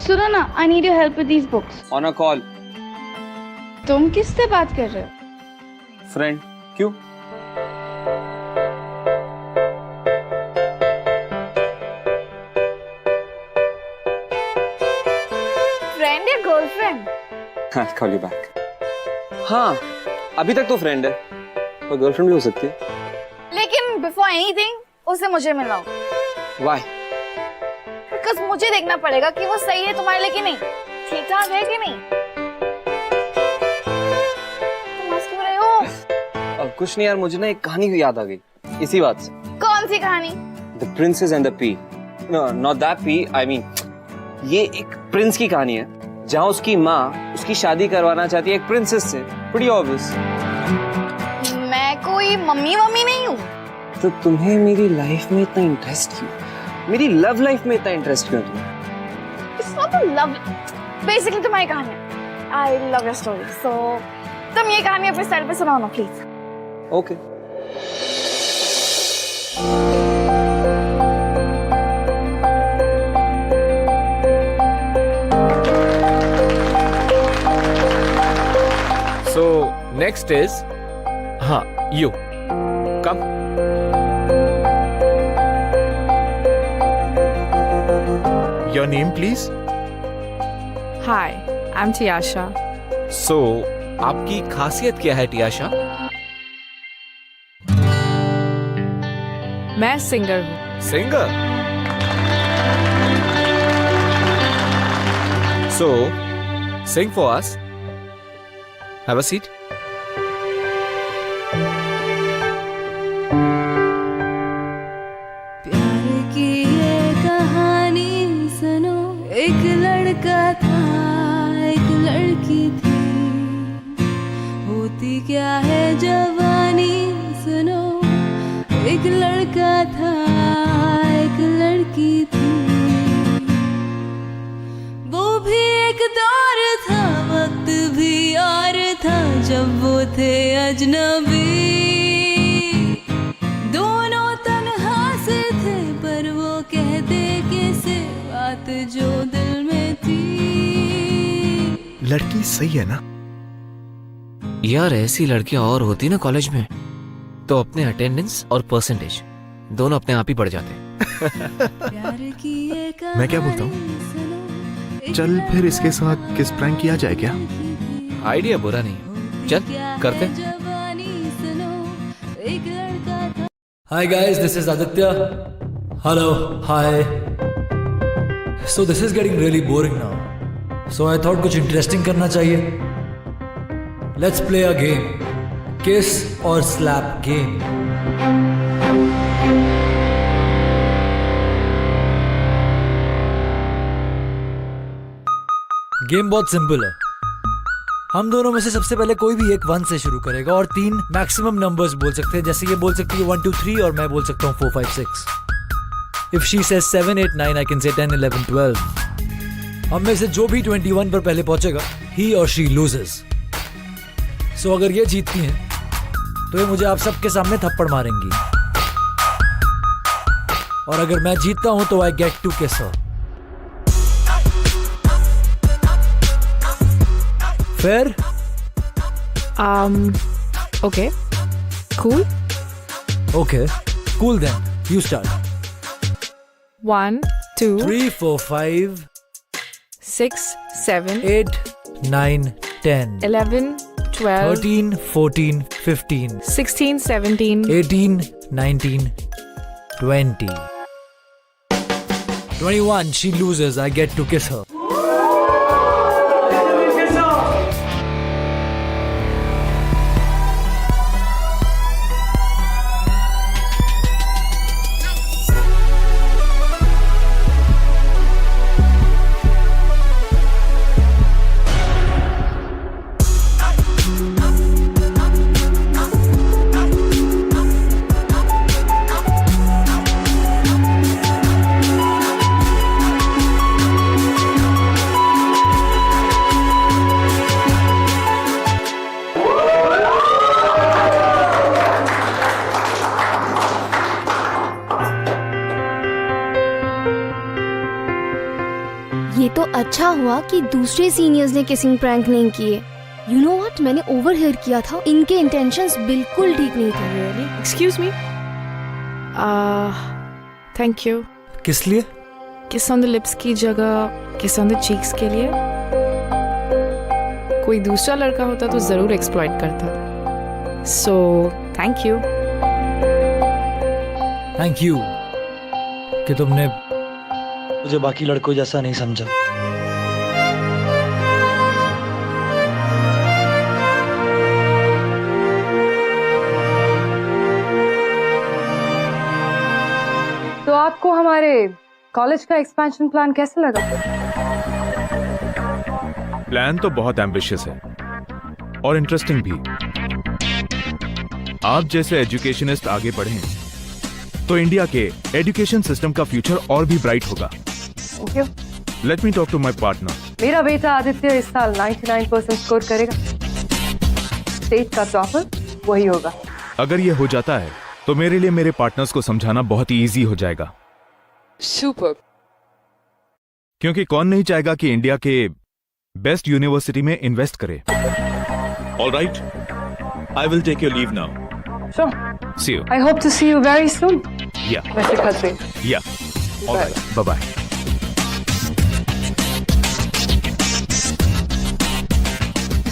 सुनो ना, I need your help with these books. On a call. तुम किससे बात कर रहे हो? फ्रेंड। क्यों? फ्रेंड या गर्लफ्रेंड? Call you back. हाँ, अभी तक तो फ्रेंड है, पर गर्लफ्रेंड भी हो सकती है। लेकिन बिफोर एनीथिंग उसे मुझे मिलाओ। Why? बिकॉज़ मुझे देखना पड़ेगा कि वो सही है तुम्हारे लिए कि नहीं, ठीक ठाक है कि नहीं। तुम हंस क्यों रहे हो? कुछ नहीं यार, मुझे ना एक कहानी याद आ गई इसी बात से। कौन सी कहानी? The princess and the pea. No, not that pea, I mean ये एक प्रिंस की कहानी है जहाँ उसकी माँ उसकी शादी करवाना चाहती है एक प्रिंसेस से। Pretty obvious. मैं कोई मम्मी नहीं हूँ। तो तुम्हें मेरी लाइफ में इतना इंटरेस्ट क्यों? मेरी लव लाइफ में इतना इंटरेस्ट क्यों तुम्हें? It's not a love. Basically तुम्हारी कहानी है। I love your story. So तुम ये कहानी अपने स्टाइल पे सुनाओ ना please. Okay. So next is, you come. Your name, please. Hi, I'm Tiasha. So आपकी खासियत क्या है टियाशा? मैं सिंगर हूँ। Singer. So sing for us. Have a seat. प्यार की ये कहानी सुनो, एक लड़का था एक लड़की थी, होती क्या है जवानी सुनो, एक लड़का था एक लड़की थी, वो भी एक दौर था वक्त भी और था जब वो थे अजनबी, दोनों तन्हा से थे पर वो कहते किसे बात जो दिल में थी। लड़की सही है ना? यार ऐसी लड़कियां और होती ना कॉलेज में तो अपने अटेंडेंस और परसेंटेज दोनों अपने आप ही बढ़ जाते। मैं क्या बोलता हूँ, चल फिर इसके साथ किस प्रैंक किया जाए क्या? आइडिया बुरा नहीं, चल करते। Hi guys, this is Aditya. Hello, hi. So this is getting really boring now. So I thought कुछ interesting करना चाहिए. Let's play a game. Kiss or slap game. Game बहुत सिंपल है. हम दोनों में से सबसे पहले कोई भी एक 1 से शुरू करेगा और 3 मैक्सिमम नंबर्स बोल सकते हैं. जैसे ये बोल सकती है 1 2 3 और मैं बोल सकता हूँ 4 5 6. If she says 7 8 9, I can say 10 11 12. हम में से जो भी 21 पर पहले पहुंचेगा he or she loses. So अगर ये जीतती हैं तो ये मुझे आप सबके सामने थप्पड़ मारेंगी और अगर मैं जीतता हूं तो I get to kiss her. Fair? Okay. Cool. Okay. Cool then. You start. 1 2 3 4 5 6 7 8 9 10 11 12 13 14 15 16 17 18 19 20 21. She loses. I get to kiss her. ये तो अच्छा हुआ कि दूसरे सीनियर्स ने किसिंग प्रैंक नहीं किए। यू नो व्हाट, मैंने ओवरहियर किया था, इनके इंटेंशंस बिल्कुल ठीक नहीं थे। Really? Excuse me? Thank you. किस लिए? Kiss on the lips की जगह kiss on the cheeks के लिए। कोई दूसरा लड़का होता तो जरूर एक्सप्लॉइट करता। So, thank you. Thank you कि तुमने मुझे बाकी लड़कों जैसा नहीं समझा। तो आपको हमारे कॉलेज का एक्सपेंशन प्लान कैसा लगा? प्लान तो बहुत एम्बिशियस है और इंटरेस्टिंग भी। आप जैसे एजुकेशनिस्ट आगे बढ़ें तो इंडिया के एजुकेशन सिस्टम का फ्यूचर और भी ब्राइट होगा। Thank you. Let me talk to my partner. मेरा बेटा आदित्य इस साल 99% स्कोर करेगा। स्टेट का टॉपर वही होगा। अगर ये हो जाता है तो मेरे लिए मेरे पार्टनर्स को समझाना बहुत ही इजी हो जाएगा। सुपर। क्योंकि कौन नहीं चाहेगा कि इंडिया के बेस्ट यूनिवर्सिटी में इन्वेस्ट करे। Alright, I will take your leave now. Sure. See you. I hope to see you very soon. Yeah. Mr. Khatri. Yeah. All right. Bye-bye.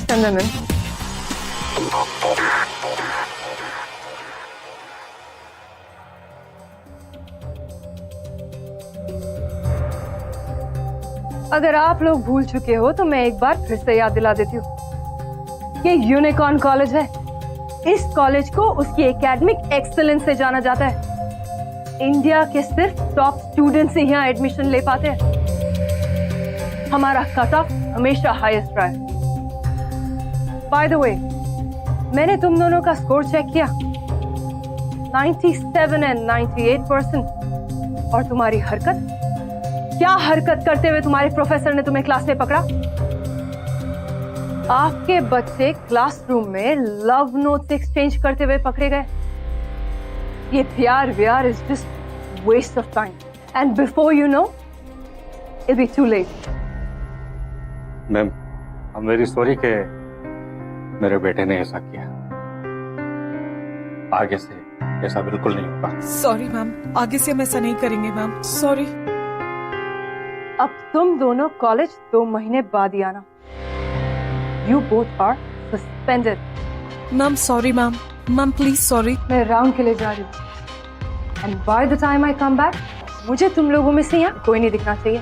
Send them in. अगर आप लोग भूल चुके हो तो मैं एक बार फिर से याद दिला देती हूँ। ये यूनिकॉर्न कॉलेज है। इस कॉलेज को उसकी एकेडमिक एक्सीलेंस से जाना जाता है। इंडिया के सिर्फ टॉप स्टूडेंट्स ही यहाँ एडमिशन ले पाते हैं। हमारा कट ऑफ हमेशा हाईएस्ट रहा है। बाय द वे, मैंने तुम दोनों का स्कोर चेक किया, 97 and 98%। और तुम्हारी हरकत, क्या हरकत करते हुए तुम्हारे प्रोफेसर ने तुम्हें क्लास में पकड़ा? आपके बच्चे क्लासरूम में लव नोट्स एक्सचेंज करते हुए पकड़े गए। ये प्यार is just waste of time and before you know it be too late. Ma'am, I am very sorry कि मेरे बेटे ने ऐसा किया। आगे से ऐसा बिल्कुल नहीं होगा। सॉरी मैम, आगे से हम ऐसा नहीं करेंगे मैम। सॉरी। अब तुम दोनों कॉलेज 2 महीने बाद ही आना। You both are suspended. Ma'am sorry ma'am, ma'am please sorry. मैं राउंड के लिए जा रही हूँ। And by the time I come back, मुझे तुम लोगों में से यहाँ कोई नहीं दिखना चाहिए।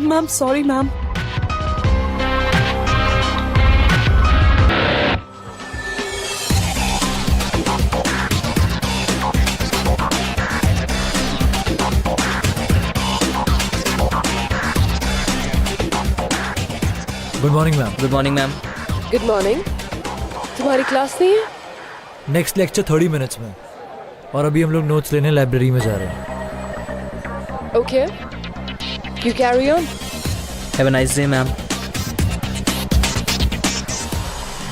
Ma'am sorry ma'am. Good morning ma'am. Good morning ma'am. Good morning. तुम्हारी क्लास नहीं है? नेक्स्ट लेक्चर 30 मिनट्स में, और अभी हम लोग नोट्स लेने लाइब्रेरी में जा रहे हैं। Okay, you carry on. Have a nice day ma'am.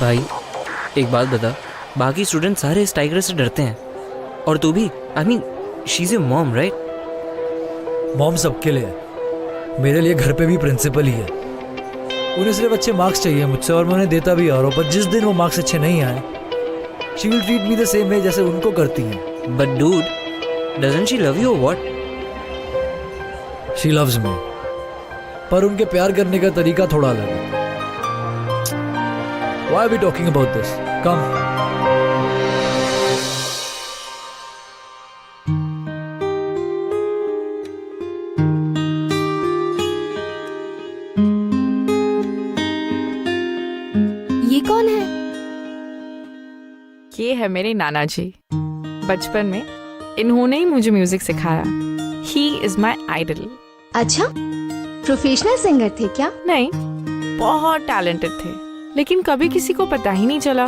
भाई एक बात बता, बाकी स्टूडेंट सारे इस टाइगर से डरते हैं और तू भी। I mean she is a mom right? Mom सबके लिए है, मेरे लिए घर पे भी प्रिंसिपल ही है। उन्हें सिर्फ अच्छे मार्क्स चाहिए मुझसे और मैं उन्हें देता भी आ रहा हूँ, पर जिस दिन वो मार्क्स अच्छे नहीं आए, she will treat me the same way जैसे उनको करती हैं। But dude, doesn't she love you और व्हाट? शी लव्स मी, पर उनके प्यार करने का तरीका थोड़ा अलग है। Why are we talking about this? Come. ये कौन है? ये है मेरे नाना जी। बचपन में इन्होंने ही मुझे म्यूजिक सिखाया। He is my idol. अच्छा, प्रोफेशनल सिंगर थे क्या? नहीं, बहुत टैलेंटेड थे, लेकिन कभी किसी को पता ही नहीं चला।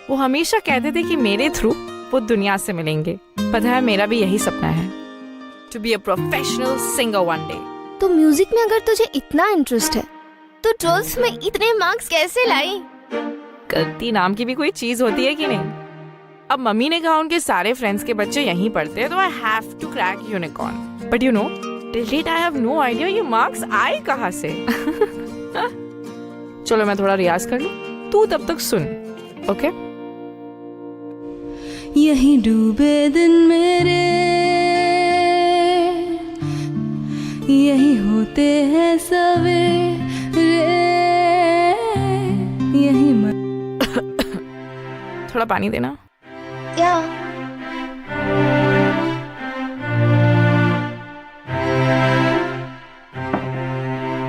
वो हमेशा कहते थे कि मेरे थ्रू वो दुनिया से मिलेंगे। पता है, मेरा भी यही सपना है, to be a professional singer one day. तो म्यूजिक में अगर तुझे इतना इंटरेस्ट है तो 12th में इतने मार्क्स कैसे लाई? गलती नाम की भी कोई चीज होती है कि नहीं? अब मम्मी ने कहा उनके सारे फ्रेंड्स के बच्चे यहीं पढ़ते हैं, तो I have to crack unicorn. But you know, till date I have no idea ये मार्क्स आए कहाँ से। चलो मैं थोड़ा रियाज कर लूं, तू तब तक सुन, ओके? यही डूबे दिन मेरे, यही होते हैं सवेरे, यही थोड़ा पानी देना। या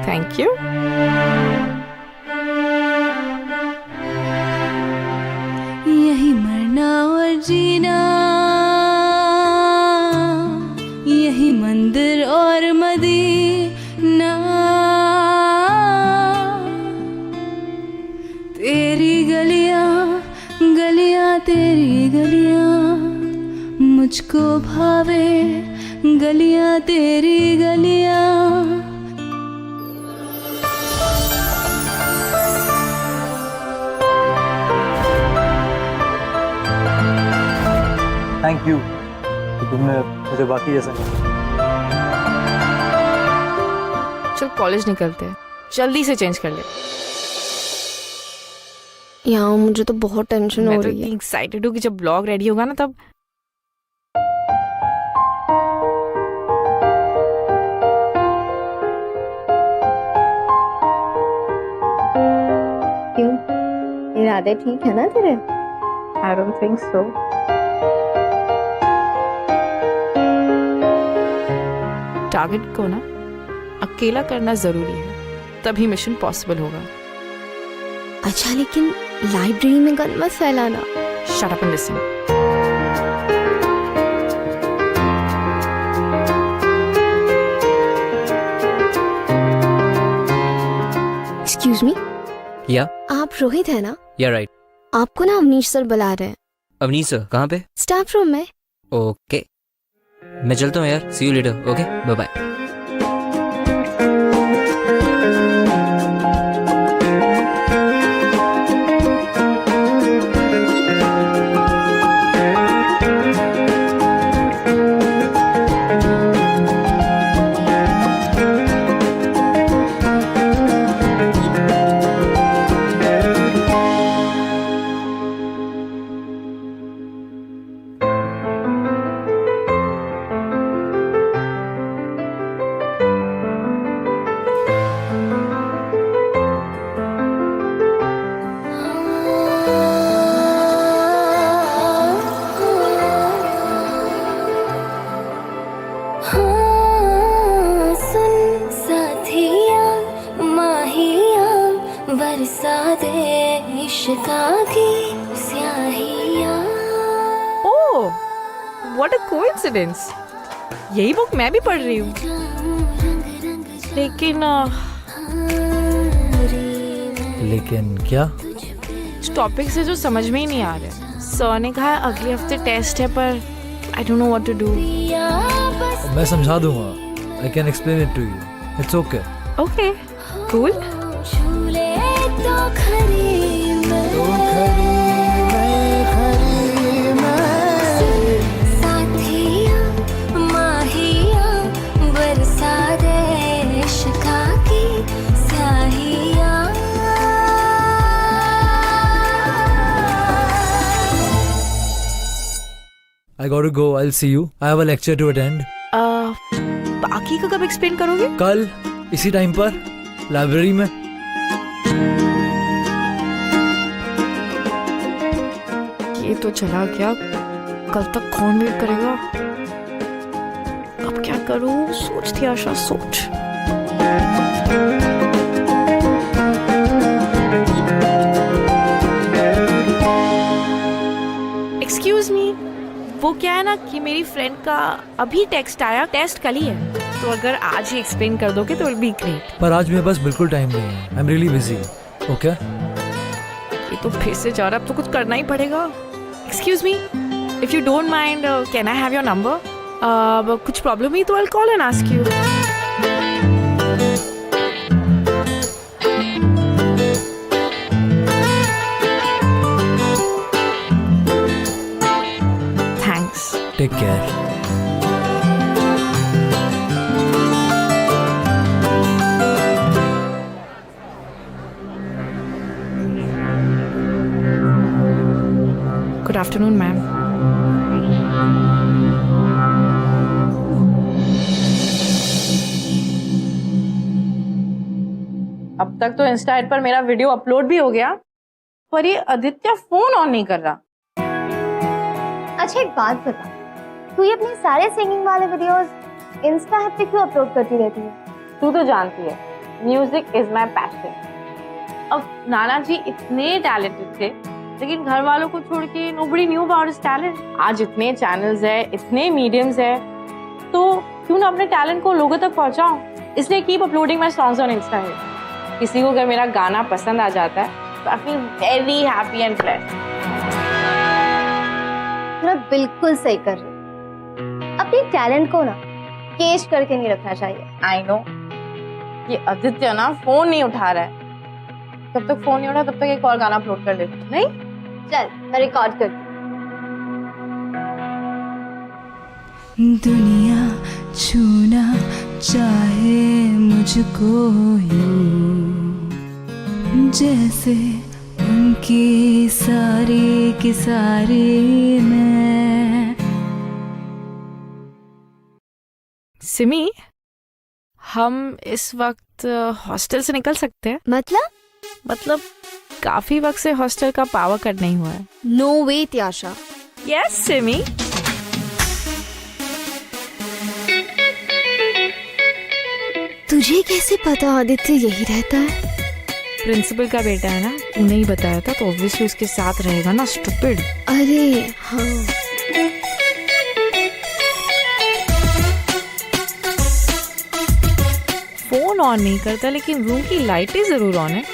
थैंक यू। यही मरना और जीना, यही मंदिर और मदीना, तेरी गलियां गलियां तेरी गलियां, मुझको भावे गलियां तेरी गलियां। थैंक यू कि तुमने मुझे बाकी जैसा नहीं। चल कॉलेज निकलते हैं, जल्दी से चेंज कर ले। यहाँ मुझे तो बहुत टेंशन मैं हो तो रही है। इतनी एक्साइटेड हूँ कि जब ब्लॉग रेडी होगा ना तब। क्यों, इरादे ठीक है ना तेरे? I don't think so. Target को ना अकेला करना जरूरी है, तभी मिशन पॉसिबल होगा। अच्छा लेकिन लाइब्रेरी में गन मत फैलाना। Shut up and listen. Excuse me, या आप रोहित है ना? या राइट। आपको ना अवनीश सर बुला रहे हैं अवनीश सर कहाँ पे? स्टाफ रूम में। ओके मैं चलता हूँ यार, see you later. Okay bye bye. Oh, what a coincidence! यही बुक मैं भी पढ़ रही हूँ, लेकिन क्या? इस टॉपिक से जो समझ में ही नहीं आ रहा। सर ने कहा अगले हफ्ते टेस्ट है, पर I don't know what to do. मैं समझा दूंगा। I can explain it to you. It's okay. Okay, cool. I gotta go. I'll see you. I have a lecture to attend. बाकी का कब एक्सप्लेन करोगे? कल इसी टाइम पर लाइब्रेरी में। ये तो चला गया, कल तक कौन वेट करेगा? अब क्या करूं? सोचती आशा सोच। एक्सक्यूज मी, वो क्या है ना कि मेरी फ्रेंड का अभी टेक्स्ट आया, टेस्ट कल ही है, तो अगर आज ही एक्सप्लेन कर दोगे तो इट बी ग्रेट। पर आज मेरे पास बिल्कुल टाइम नहीं है। आई एम रियली बिजी। ओके ये तो फिर से जा रहा, अब तो कुछ करना ही पड़ेगा। Excuse me, if you don't mind can I have your number? कुछ प्रॉब्लम हुई तो I will call and ask you. Thanks. Take care. Good afternoon ma'am. अब तक तो इंस्टा पर मेरा वीडियो अपलोड भी हो गया, पर ये आदित्य फोन ऑन नहीं कर रहा। अच्छा एक बात बता, तू ये अपने सारे सिंगिंग वाले वीडियोस इंस्टा पे क्यों अपलोड करती रहती है? तू तो जानती है, म्यूजिक इज माई पैशन। अब नाना जी इतने टैलेंटेड थे, लेकिन घर वालों को छोड़ के nobody knew about his talent. आज इतने चैनल्स है, इतने मीडियम्स है, तो क्यों ना अपने टैलेंट को लोगों तक पहुंचाऊं। इसलिए keep uploading my songs on Insta. किसी को अगर मेरा गाना पसंद आ जाता है तो I feel very happy and blessed. बिल्कुल सही कर रही, अपनी टैलेंट को ना केश करके नहीं रखना चाहिए। आई नो, ये आदित्य ना फोन नहीं उठा रहा है। जब तक फोन नहीं उठा तब तक एक और गाना अपलोड कर लेती। नहीं चल मैं रिकॉर्ड करती। दुनिया छूना चाहे मुझको यूं, जैसे उनकी सारी की सारी मैं। सिमी, हम इस वक्त हॉस्टल से निकल सकते हैं? मतलब काफी वक्त से हॉस्टल का पावर कट नहीं हुआ है। नो वे त्याशा। यस सिमी। तुझे कैसे पता आदित्य यही रहता है? प्रिंसिपल का बेटा है ना, तूने ही बताया था, तो ऑब्वियसली उसके साथ रहेगा ना, स्टूपिड। अरे हाँ, फोन ऑन नहीं करता, लेकिन रूम की लाइटें जरूर ऑन है।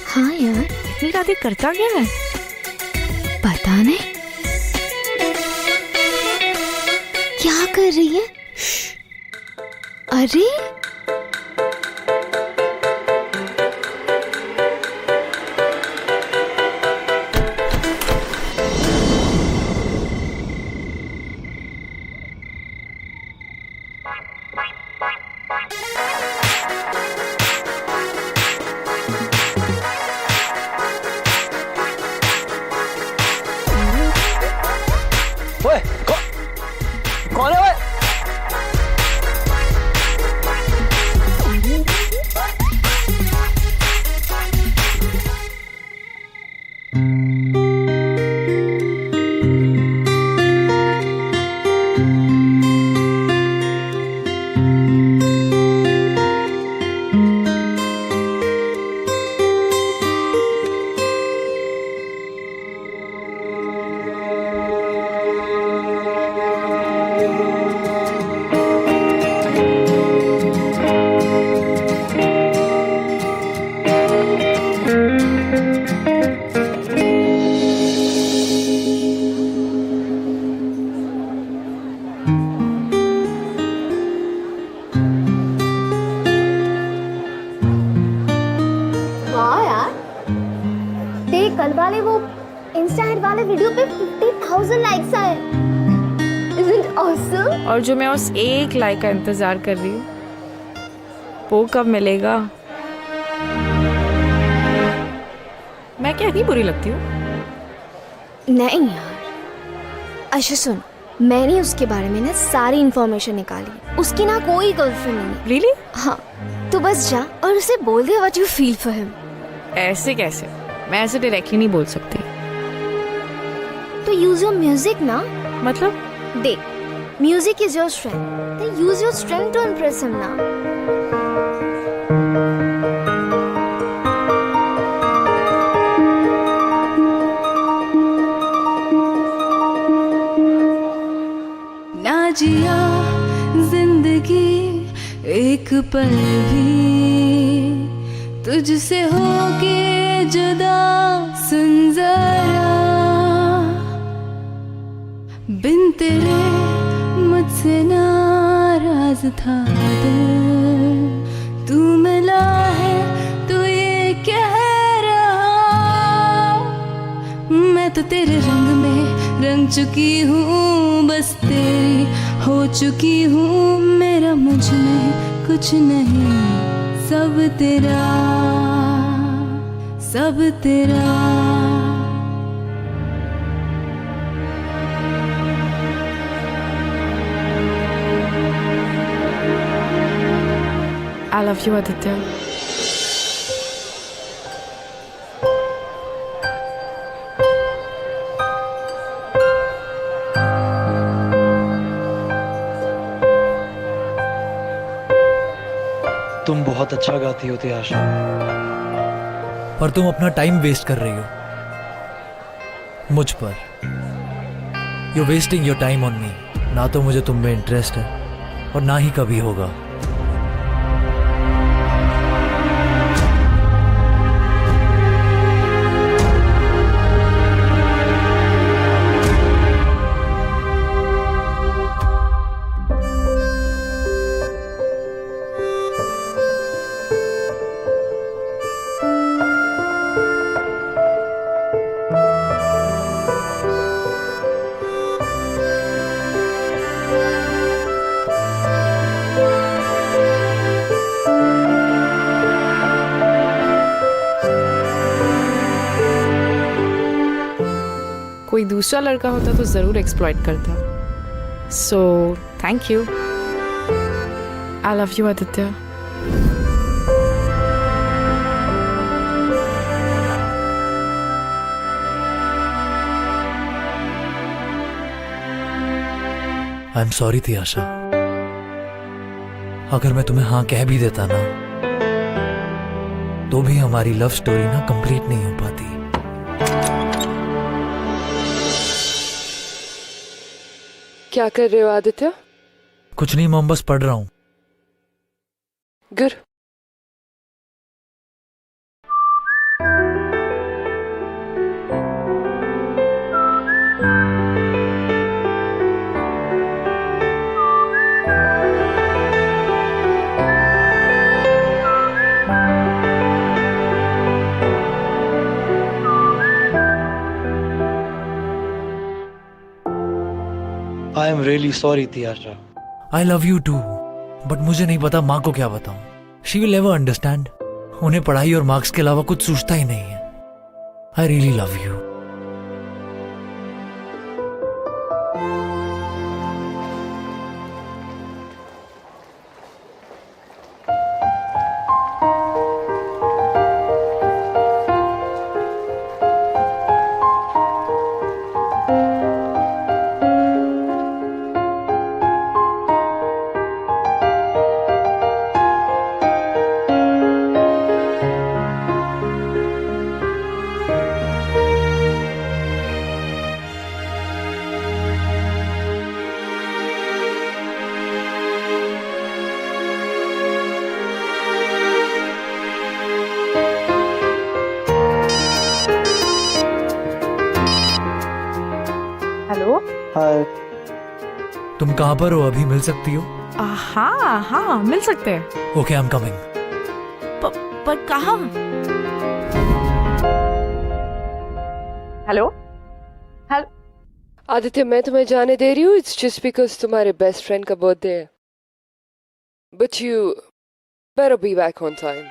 हाँ यार, इतनी रातें करता क्या है? पता नहीं क्या कर रही है। अरे कौन है वो? कल वाले वो इंस्टा वाले वीडियो पे 50,000 लाइक्स आए। Isn't it awesome? और जो मैं उस एक लाइक का इंतजार कर रही हूँ, वो कब मिलेगा? मैं क्या इतनी बुरी लगती हूँ? नहीं यार, अच्छा सुन, मैंने उसके बारे में ना सारी इंफॉर्मेशन निकाली। उसकी ना कोई गर्लफ्रेंड नहीं है। Really? हाँ, तू बस जा और उसे बोल दे what you feel for him। ऐसे कैसे? मैं ऐसे डायरेक्टली नहीं बोल सकती। तो यूज योर म्यूजिक ना। मतलब? देख, म्यूजिक इज योर स्ट्रेंथ, तो use your strength to impress him ना। ना जिया जिंदगी एक पल भी तुझसे होके जुदा, सुन जरा बिन तेरे मुझसे नाराज था दिल, तू मिला है तो ये कह रहा, मैं तो तेरे रंग में रंग चुकी हूँ, बस तेरी हो चुकी हूँ, मेरा मुझ में कुछ नहीं, सब तेरा, सब तेरा। I love you, Aditya. तुम बहुत अच्छा गाती हो त्याशा, पर तुम अपना टाइम वेस्ट कर रही हो मुझ पर। You wasting your time on me. ना तो मुझे तुम में इंटरेस्ट है और ना ही कभी होगा। कोई दूसरा लड़का होता तो जरूर एक्सप्लॉइट करता। So thank you. I love you Aditya. I am sorry Tyasha. अगर मैं तुम्हें हाँ कह भी देता ना, तो भी हमारी लव स्टोरी ना कंप्लीट नहीं हो पाती। क्या कर रहे हो आदित्य? कुछ नहीं मॉम, बस पढ़ रहा हूँ। Good. I am really sorry Tyasha. I love you too, but मुझे नहीं पता माँ को क्या बताऊं। She will never understand. उन्हें पढ़ाई और मार्क्स के अलावा कुछ सूझता ही नहीं है। I really love you. Hello. Hi. तुम कहाँ पर हो? अभी मिल सकती हो? हाँ हाँ मिल सकते हैं। Okay, I am coming. पर कहाँ? हेलो। आदित्य, मैं तुम्हें जाने दे रही हूँ। इट्स जस्ट बिकॉज तुम्हारे बेस्ट फ्रेंड का बर्थडे है। But you better be back on time.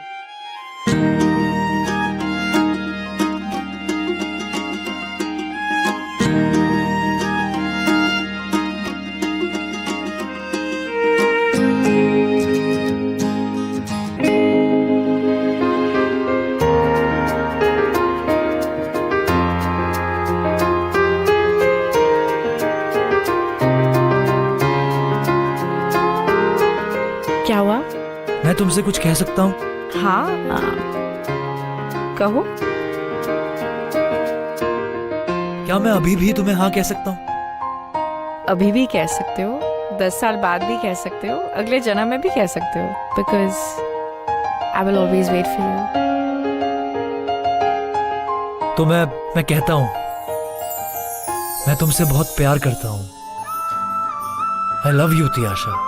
क्या हुआ? मैं तुमसे कुछ कह सकता हूँ? हाँ कहो। क्या मैं अभी भी तुम्हें हाँ कह सकता हूँ? अभी भी कह सकते हो, 10 साल बाद भी कह सकते हो, अगले जन्म में भी कह सकते हो। Because I will always wait for you. तो मैं कहता हूँ, मैं तुमसे बहुत प्यार करता हूँ। I love you Tyasha.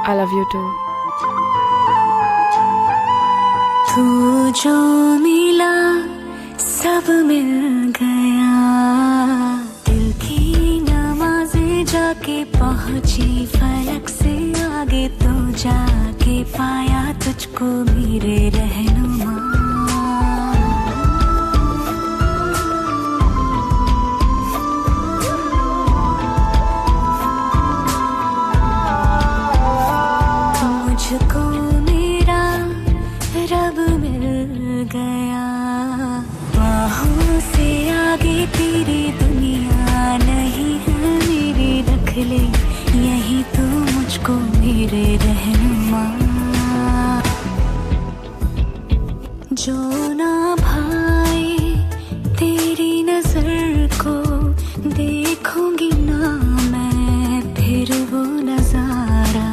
I love you too. तू जो मिला सब मिल गया, दिल की नमाज़ें जाके पहुंची फलक से आगे, तो जाके पाया तुझको मेरे रहनुमा। मुझको मेरा रब मिल गया। बाहों से आगे तेरी दुनिया नहीं है मेरी, रख ले यही तो मुझको मेरे रहनुमा। जो ना भाए तेरी नजर को देखूंगी ना मैं फिर वो नजारा।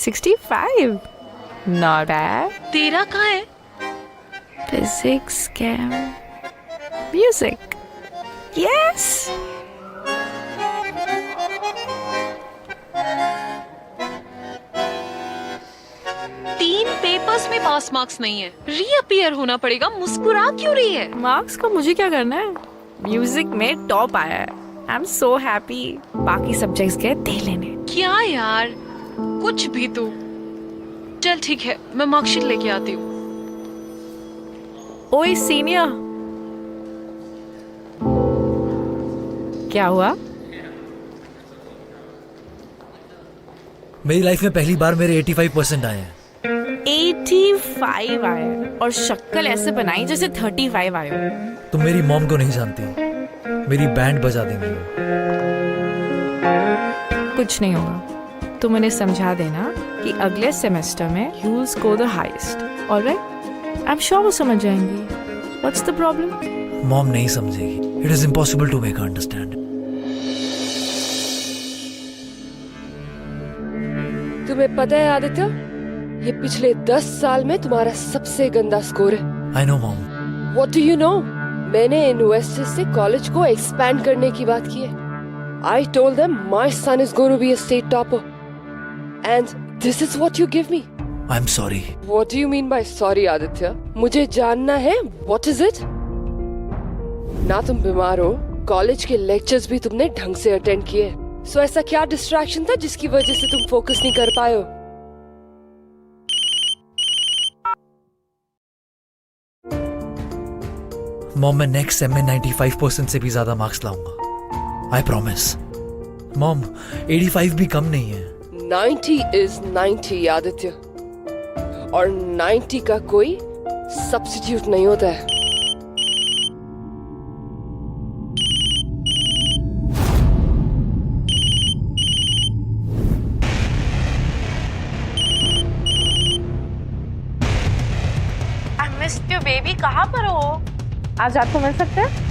$65 Not bad. तेरा कहाँ है? Physics, chem, music. Yes. तीन पेपर्स में पास मार्क्स नहीं है, रीअपियर होना पड़ेगा। मुस्कुरा क्यों रही है? मार्क्स को मुझे क्या करना है? म्यूजिक में टॉप आया है। I am so happy. बाकी सब्जेक्ट्स गए दे लेने। क्या यार, कुछ भी तू। चल ठीक है, मैं मार्कशीट लेके आती हूँ। ओए सीनियर, क्या हुआ? मेरी लाइफ में पहली बार मेरे 85% आए हैं। 85 आए और शक्ल ऐसे बनाई जैसे 35 आए हो। तुम मेरी मॉम को नहीं जानती, मेरी बैंड बजा देंगी। कुछ नहीं होगा, तुम उन्हें समझा देना कि अगले सेमेस्टर में you will score the highest. Alright, I am sure वो समझ जाएंगी। What's the problem? मॉम नहीं समझेगी। It is impossible to make her understand. तुम्हें पता है आदित्य, ये पिछले 10 साल में तुम्हारा सबसे गंदा स्कोर है। I know mom. What do you know? मैंने इन्वेस्टर्स से कॉलेज को एक्सपैंड करने की बात की है। I told them my son is going to be a state topper and this is what you give me. I am sorry. What do you mean by sorry Aditya? मुझे जानना है व्हाट इज इट? ना तुम बीमार हो, college के lectures भी तुमने ढंग से अटेंड किए। सो ऐसा क्या डिस्ट्रैक्शन था जिसकी वजह से तुम फोकस नहीं कर पाए हो? मॉम, मैं नेक्स्ट सेम में 95% से भी ज्यादा मार्क्स लाऊंगा। I promise. मॉम, 85 भी कम नहीं है। 90 इज 90 आदित्य, और 90 का कोई सब्स्टिट्यूट नहीं होता है। मिस्ड यू बेबी, कहाँ पर हो? आज आपको मिल सकते हैं?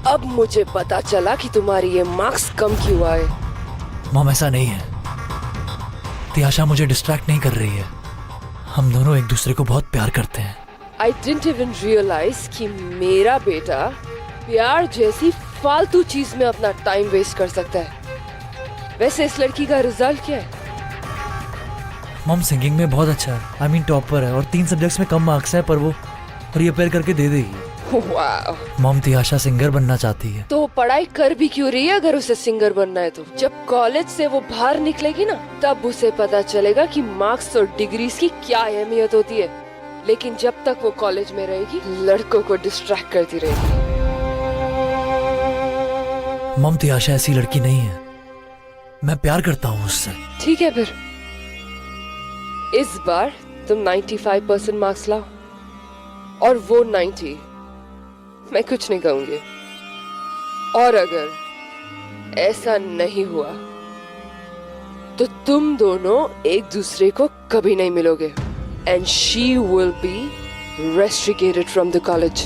अब मुझे पता चला कि तुम्हारी ये मार्क्स कम क्यों आए। मॉम, ऐसा नहीं है। तियाशा मुझे डिस्ट्रैक्ट नहीं कर रही है। हम दोनों एक दूसरे को बहुत प्यार करते हैं। I didn't even realize कि मेरा बेटा प्यार जैसी फालतू चीज में अपना टाइम वेस्ट कर सकता है। वैसे इस लड़की का रिजल्ट क्या है? मॉम, सिंगिंग में बहुत अच्छा है। आई मीन टॉपर है, और 3 सब्जेक्ट्स में कम मार्क्स है, पर वो रीअपेयर करके दे देगी। वाह। मॉम, तियाशा सिंगर बनना चाहती है। तो पढ़ाई कर भी क्यों रही है अगर उसे सिंगर बनना है तो? जब कॉलेज से वो बाहर निकलेगी ना, तब उसे पता चलेगा कि मार्क्स और डिग्रीज की क्या अहमियत होती है। लेकिन जब तक वो कॉलेज में रहेगी, लड़कों को डिस्ट्रैक्ट करती रहेगी। मॉम, तियाशा ऐसी लड़की नहीं है। मैं प्यार करता हूँ उससे। ठीक है, फिर इस बार तुम 95% मार्क्स लाओ और वो 90। मैं कुछ नहीं कहूंगी। और अगर ऐसा नहीं हुआ तो तुम दोनों एक दूसरे को कभी नहीं मिलोगे। And she will be restricted from the college.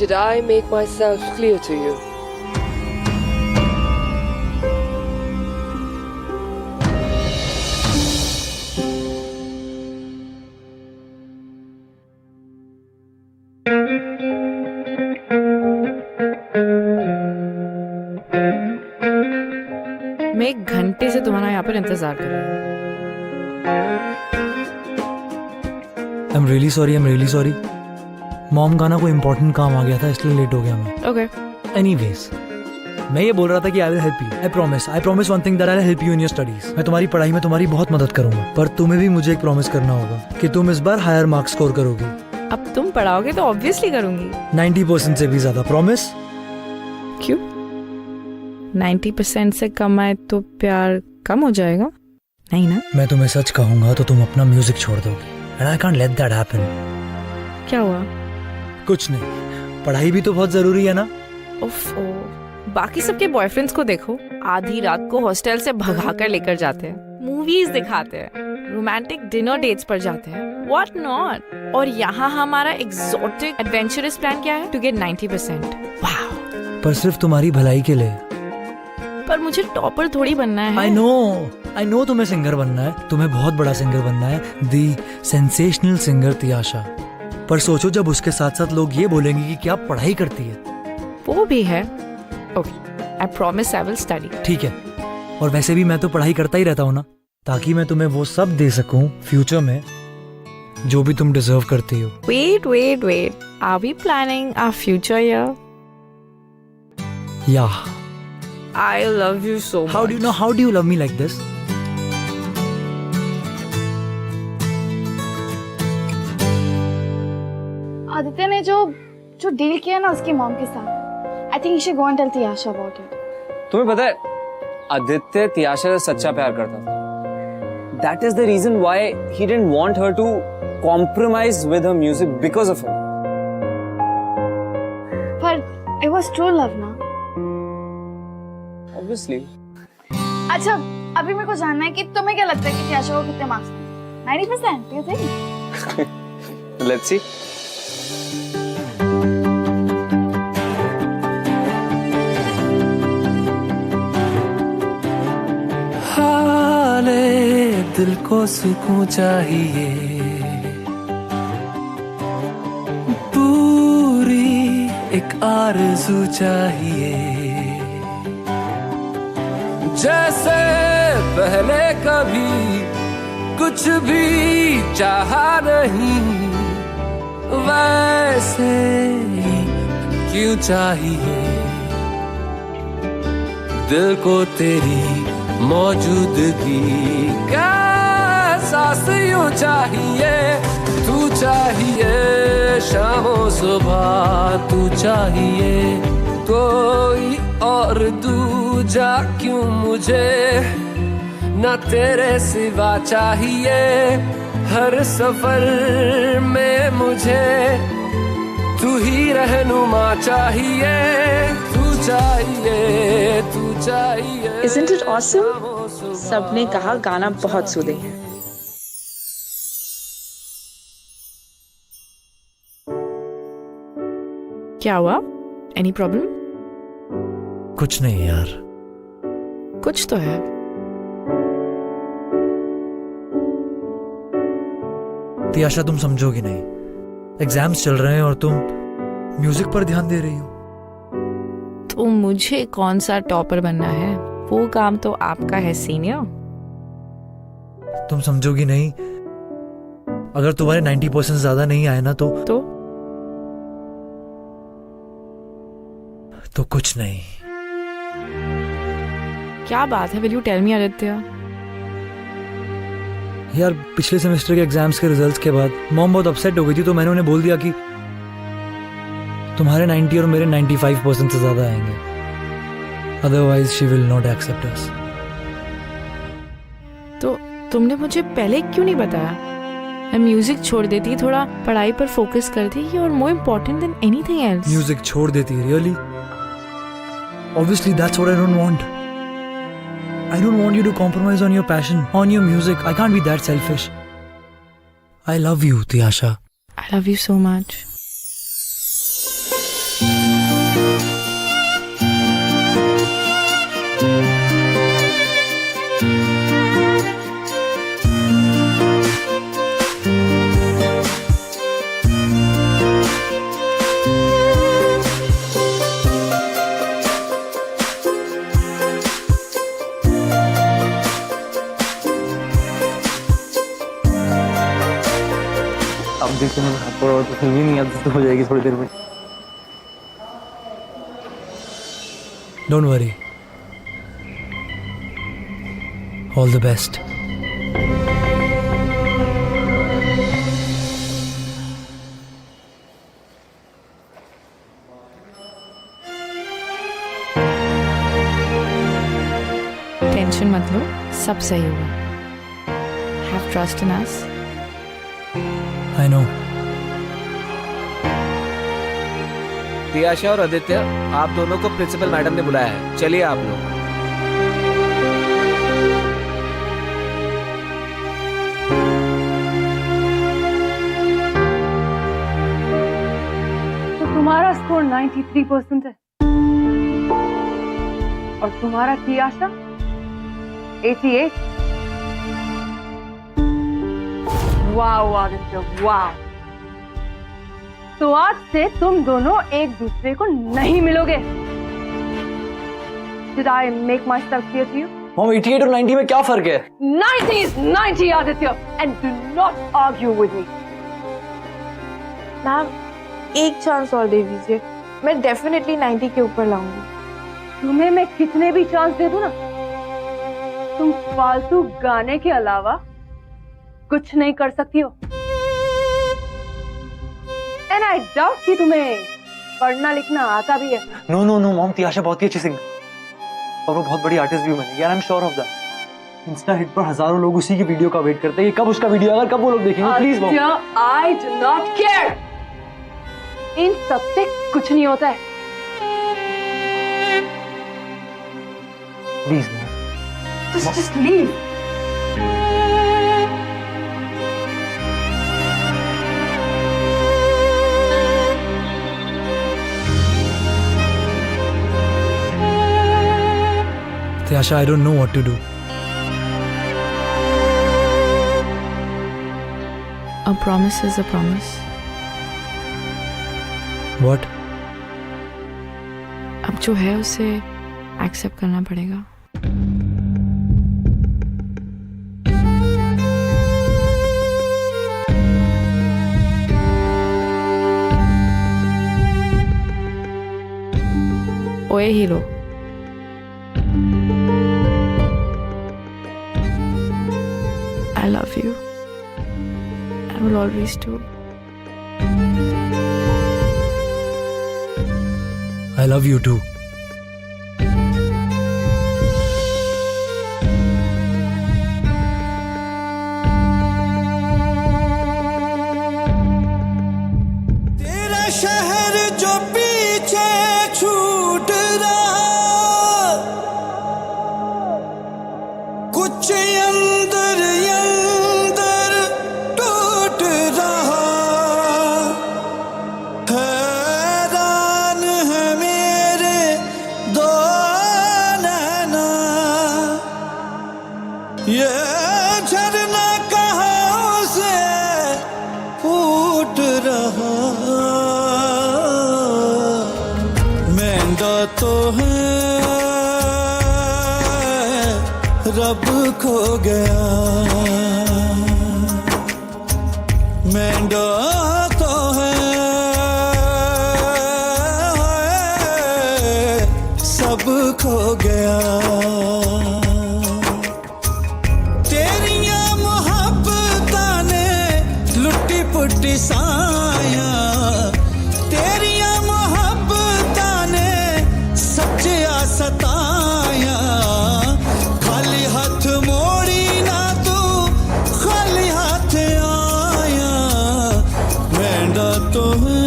Did I make myself clear to you? मैं 1 घंटे से तुम्हारा यहाँ पर इंतजार कर रही हूँ। I'm really sorry. मॉम का ना कोई इम्पोर्टेंट काम आ गया था, इसलिए लेट हो गया मैं। ओके। एनीवेज, मैं ये बोल रहा था कि I will help you. I promise one thing that I will help you in your studies. मैं तुम्हारी पढ़ाई में तुम्हारी बहुत मदद करूंगा, पर तुम्हें भी मुझे एक प्रॉमिस करना होगा कि तुम इस बार हायर मार्क्स स्कोर करोगी। अब तुम पढ़ाओगे तो ऑब्वियसली करूंगी। 90% से भी ज्यादा, प्रॉमिस? क्यों? 90% से कम आए तो प्यार कम हो जाएगा? नहीं ना? मैं तुम्हें सच कहूंगा तो तुम अपना म्यूजिक छोड़ दोगी, and I can't let that happen. क्या हुआ? कुछ नहीं, पढ़ाई भी तो बहुत जरूरी है ना। उफ, बाकी सबके बॉयफ्रेंड्स को देखो, आधी रात को हॉस्टल से भगा कर लेकर जाते हैं, मूवीज दिखाते हैं, रोमांटिक डिनर डेट्स पर जाते हैं, व्हाट नॉट। और यहाँ हमारा एग्जॉटिक एडवेंचरस प्लान क्या है? To get 90%। वाओ! पर सिर्फ तुम्हारी भलाई के लिए। पर मुझे टॉपर थोड़ी बनना है। आई नो तुम्हें सिंगर बनना है, तुम्हें बहुत बड़ा सिंगर बनना है, दी सेंसेशनल सिंगर तियाशा। पर सोचो, जब उसके साथ साथ लोग ये बोलेंगे कि क्या पढ़ाई करती है। वो भी है। Okay, I promise I will study. ठीक है, और वैसे भी मैं तो पढ़ाई करता ही रहता हूँ ना, ताकि मैं तुम्हें वो सब दे सकूं फ्यूचर में जो भी तुम डिजर्व करती हो। Wait. Are we planning our future here? Yeah. I love you so much. How do you love me like this? Aditya ने जो डील किया ना उसकी मॉम के साथ, I think you should go and tell Tiyasha about it. तुम्हें पता है आदित्य तियाशा से सच्चा प्यार करता था। That is the reason why he didn't want her to compromise with her music because of him. पर it was true love ना? Obviously. अच्छा, अभी मेरे को जानना है कि तुम्हें क्या लगता है कि तियाशा को कितने मार्क्स मिले? 90%, do you think? Let's see. दिल को सुकून चाहिए, पूरी एक आरज़ू चाहिए, जैसे पहले कभी कुछ भी चाहा नहीं, वैसे ही क्यों चाहिए। दिल को तेरी मौजूदगी का एहसास यूं चाहिए, तू चाहिए शामों सुबह, तू चाहिए कोई और दूजा क्यों मुझे, न तेरे सिवा चाहिए हर सफर में मुझे, तू ही रहनुमा चाहिए, तू चाहिए, तू चाहिए। Isn't it awesome? सबने कहा गाना बहुत सूदिंग है। क्या हुआ? Any problem? कुछ नहीं यार। कुछ तो है। तियाशा, तुम समझोगी नहीं, एग्जाम्स चल रहे हैं और तुम म्यूजिक पर ध्यान दे रही हो। तो मुझे कौन सा टॉपर बनना है? वो काम तो आपका है सीनियर। तुम समझोगी नहीं, अगर तुम्हारे 90% ज्यादा नहीं आए ना तो कुछ नहीं। क्या बात है? Will you tell me Aditya? यार, पिछले सेमेस्टर के एग्जाम्स के रिजल्ट्स के बाद मॉम बहुत अपसेट हो गई थी, तो मैंने उन्हें बोल दिया कि तुम्हारे 90 और मेरे 95% से ज्यादा आएंगे, otherwise she will not accept us. तो तुमने मुझे पहले क्यों नहीं बताया? मैं म्यूजिक छोड़ देती, थोड़ा पढ़ाई पर फोकस करती, और more important than anything else. Music छोड़ देती? Really? Obviously, that's what I don't want. I don't want you to compromise on your passion, on your music. I can't be that selfish. I love you, Tiyasha. I love you so much. अब देखो मेरे हाथ पड़ा तो film ही नहीं आदत हो जाएगी थोड़ी देर में। Don't worry, all the best. Tension मत लो, सब सही होगा। Have trust in us. I know. Tiyasha और आदित्य, आप दोनों को प्रिंसिपल मैडम ने बुलाया है, चलिए आप लोग। तो तुम्हारा स्कोर 93% है और तुम्हारा तियाशा 88। Wow Aditya, wow. तो आज से तुम दोनों एक दूसरे को नहीं मिलोगे। Did I make myself clear to you? Mom 88 और 90 में क्या फर्क है? 90 is 90 Aditya, and do not argue with me. Ma'am एक चांस और दे दीजिए, मैं डेफिनेटली 90 के ऊपर लाऊंगी। तुम्हें मैं कितने भी चांस दे दूं ना, तुम फालतू गाने के अलावा कुछ नहीं कर सकती हो। एंड आई डाउट कि तुम्हें पढ़ना लिखना आता भी है। No no no mom, Tiyasha बहुत ही अच्छी सिंगर और वो बहुत बड़ी आर्टिस्ट भी बनेगी यार, आई am sure of that. Insta hit पर हजारों लोग उसी की वीडियो का वेट करते हैं कि कब उसका वीडियो आएगा, कब वो लोग देखेंगे। Please mom. I do not care, इन सब से कुछ नहीं होता है। Please mom, just leave. Tiasha, I don't know what to do. A promise is a promise. What? अब जो है उसे एक्सेप्ट करना पड़ेगा। ओए hero, I love you. I will always do. I love you too. तेरा शहर जो पीछे छूट रहा, कुछ अंदर अंदर टूट रहा, हैरान है मेरे दो नैना, ये झरना कहाँ से फूट रहा। महंगा तो है रब खो गया, महंगा तो है सब खो गया। तेरियां मोहब्बतां ने लुट्टी पुट्टी साया, तेरियां मोहब्बतां ने सच्चिया सताया, खाली हाथ मोड़ी ना तू खाली हाथ आया, महंगा तो है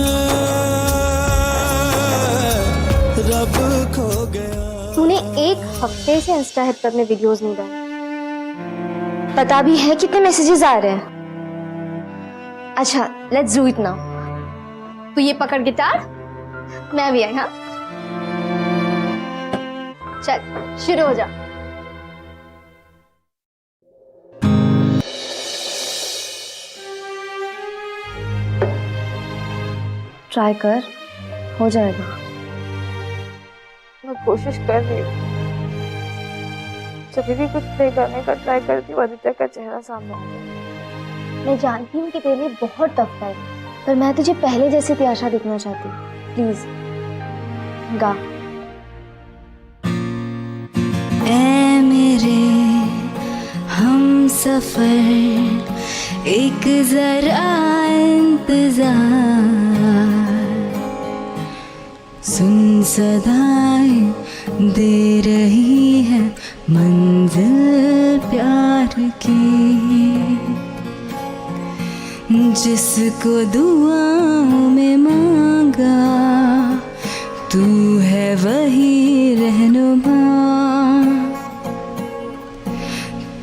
रब खो गया। तूने एक हफ्ते से इंस्टा हिट पर अपने वीडियोस नहीं डाले, पता भी है कितने मैसेजेस आ रहे हैं। अच्छा, लेट्स डू इट नाउ। तू ये पकड़ गिटार, मैं भी आई। हाँ चल शुरू हो जा। ट्राई कर, हो जाएगा। मैं कोशिश कर रही हूँ, जब भी कुछ प्ले करने का ट्राई करती हूँ आदित्य का चेहरा सामने आ जाता है। मैं जानती हूँ कि तेरे लिए बहुत टफ है, पर मैं तुझे पहले जैसी तियाशा दिखना चाहती हूँ। प्लीज गा। ऐ मेरे हम सफर एक जरा इंतजार, सुन सदाएं दे रही है मंजिल प्यार की, जिसको दुआओं में मांगा तू है वही रहनुमा,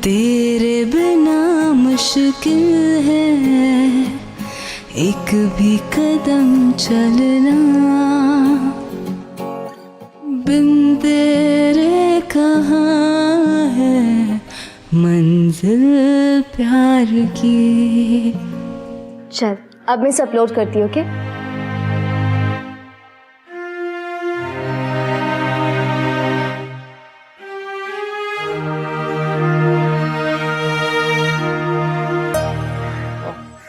तेरे बिना मुश्किल है एक भी कदम चलना, बिन तेरे कहाँ है मंजिल प्यार की। चल अब मैं इसे अपलोड करती हूँ, okay?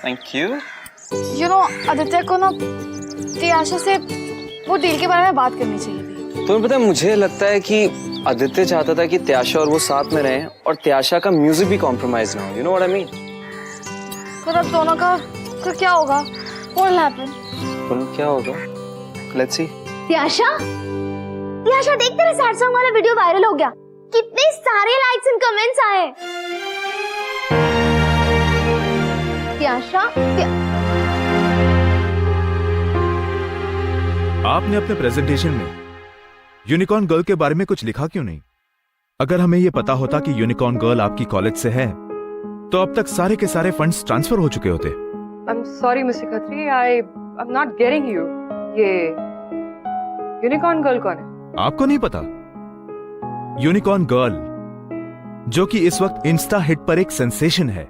Thank you. You know Aditya को ना त्याशा से वो डील के बारे में बात करनी चाहिए थी। तुम्हें पता है, मुझे लगता है कि आदित्य चाहता था कि त्याशा और वो साथ में रहें और त्याशा का म्यूजिक भी कॉम्प्रोमाइज ना हो। You know what I mean? फिर अब दोनों का क्या होगा? What will happen? क्या होगा? Let's see. त्याशा देख, तेरा सैड सॉन्ग वाला वीडियो वायरल हो गया, कितने सारे लाइक्स एंड कमेंट्स आए। त्याशा आपने अपने प्रेजेंटेशन में यूनिकॉर्न गर्ल के बारे में कुछ लिखा क्यों नहीं? अगर हमें यह पता होता कि यूनिकॉर्न गर्ल आपकी कॉलेज से है तो अब तक सारे के सारे फंड्स ट्रांसफर हो चुके होते। I'm sorry, Mr. Khatri, I'm not getting you. ये यूनिकॉर्न गर्ल कौन है? आपको नहीं पता? यूनिकॉर्न गर्ल जो कि इस वक्त इंस्टा हिट पर एक सेंसेशन है,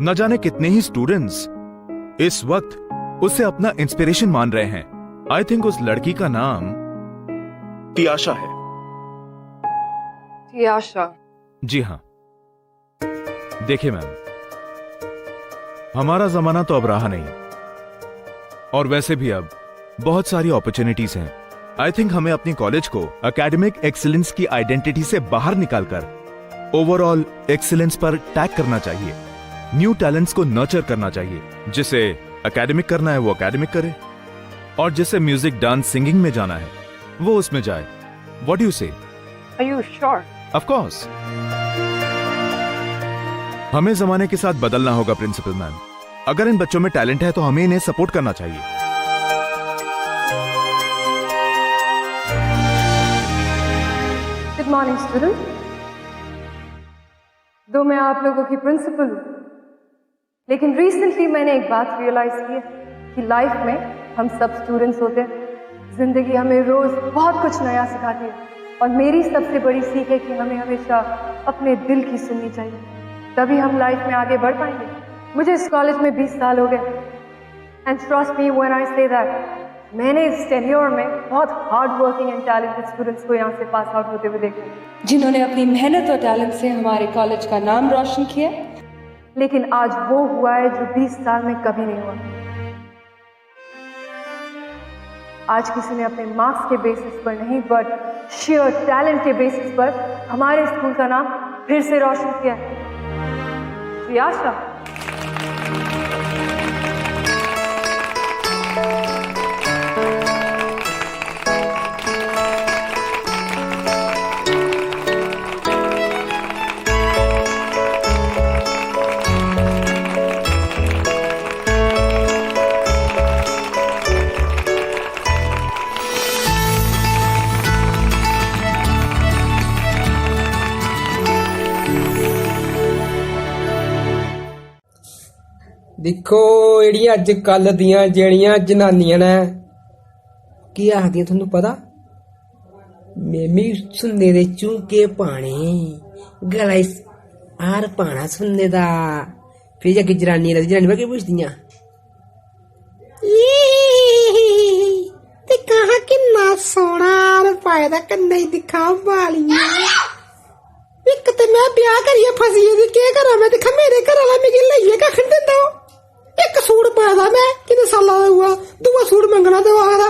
न जाने कितने ही स्टूडेंट्स इस वक्त उसे अपना इंस्पिरेशन मान रहे हैं। आई थिंक उस लड़की का नाम त्याशा है। त्याशा? जी हाँ। देखिए मैम, हमारा जमाना तो अब रहा नहीं, और वैसे भी अब बहुत सारी अपॉर्चुनिटीज हैं। आई थिंक हमें अपनी कॉलेज को एकेडमिक एक्सीलेंस की आइडेंटिटी से बाहर निकालकर ओवरऑल एक्सीलेंस पर टैग करना चाहिए। न्यू टैलेंट्स को नर्चर करना चाहिए। जिसे एकेडमिक करना है वो एकेडमिक करे, और जिसे म्यूजिक, डांस, सिंगिंग में जाना है वो उसमें जाए। व्हाट डू यू से? Are you sure? Of course. हमें जमाने के साथ बदलना होगा प्रिंसिपल मैम। अगर इन बच्चों में टैलेंट है तो हमें इन्हें सपोर्ट करना चाहिए। Good morning student. दो मैं आप लोगों की प्रिंसिपल हूँ, लेकिन रिसेंटली मैंने एक बात रियलाइज की है कि लाइफ में हम सब स्टूडेंट्स होते हैं। जिंदगी हमें रोज बहुत कुछ नया सिखाती है, और मेरी सबसे बड़ी सीख है कि हमें हमेशा अपने दिल की सुननी चाहिए, तभी हम लाइफ में आगे बढ़ पाएंगे। मुझे इस कॉलेज में 20 साल हो गए, and trust me when I say that, मैंने इस टेन्योर में बहुत hard working and talented students को यहाँ से पास आउट होते हुए देखा, जिन्होंने अपनी मेहनत और टैलेंट से हमारे कॉलेज का नाम रोशन किया। लेकिन आज वो हुआ है जो 20 साल में कभी नहीं हुआ। आज किसी ने अपने मार्क्स के बेसिस पर नहीं, बट शेयर टैलेंट के बेसिस पर हमारे स्कूल का नाम फिर से रोशन किया है। त्याशा। देखो जेह्ड़ियां अज कल दियां जेह्ड़ियां जनानियां ने की आखदियां थोनू पता? मेमी सुन्ने दे झुमके पाने, गला हार पाना सुन्ने दा। फिर जाके जनानियां पता केह् पुछदियां? ते कहा किन्ना सोहना हार पाए दा, कन्नै दिक्खा बालियां। इक ते मैं ब्याह करियै फसी गेदी, केह् करां मैं? दिक्खा मेरे घर आह्ला मिगी लेइयै कक्ख नी दिंदा। एक सूट पाए दा मैं किन्ने साला दा हुआ, दूआ सूट मंगना ते आखदा